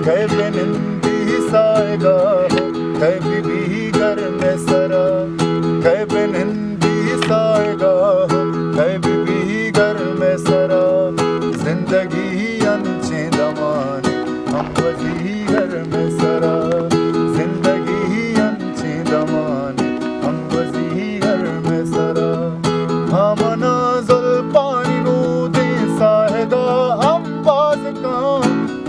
कई बिनिंदी साएगा कई बीबी घर में सरा कई बिनिंदी साएगा कई बीबी घर में सरा जिंदगी अंचे दमाने हम वजी घर में सरा जिंदगी अंचे दमाने हम वजी घर में सरा हमना जुल्फानी नू दे साहेदा हम बाज का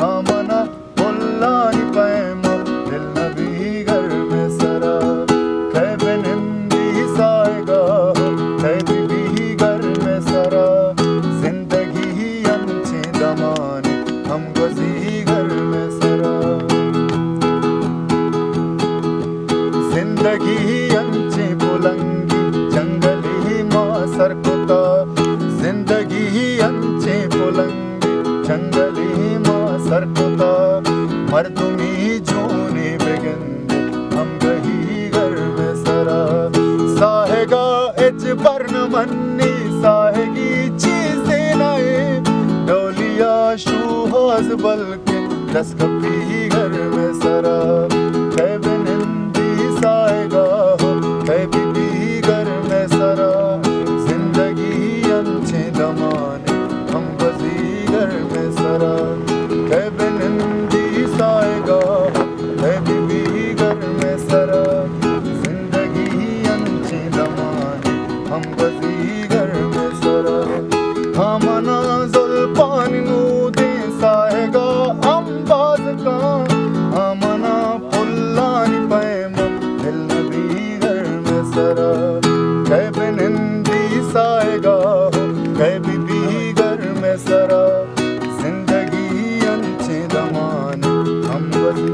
हमना पुल्लानी पैमा दिल नबी घर में सरा कई बिनिंदी साएगा कई बीबी घर में सरा जिंदगी अंचे दमाने हम वजी घर में सरा जिंदगी अंचे पुलंगी जंगली माँ सरकुता जिंदगी अंचे पुलंगी जंगली माँ सरकुता मर्दुमी जोने बेगंदे हम गही घर में सरा साहेगा एच बर्न मन्नी साहेगी चीजें नाए डोलिया शूहाज बल्कि दस कपी घर में सरा कई बिनिंदी साएगा कई बीबी घर में सरा जिंदगी अंचे दमाने हम वजी घर में सरा कई बिनिंदी साएगा कई बीबी घर में सरा जिंदगी अंचे दमाने हम वजी घर में सरा हमना जुल्फानी नू दे साएगा हम बाज का हमना पुल्लानी पैमा दिल नबी घर में सरा कई बिनिंदी साएगा कई बीबी घर में सरा जिंदगी अंचे दमाने हम वजी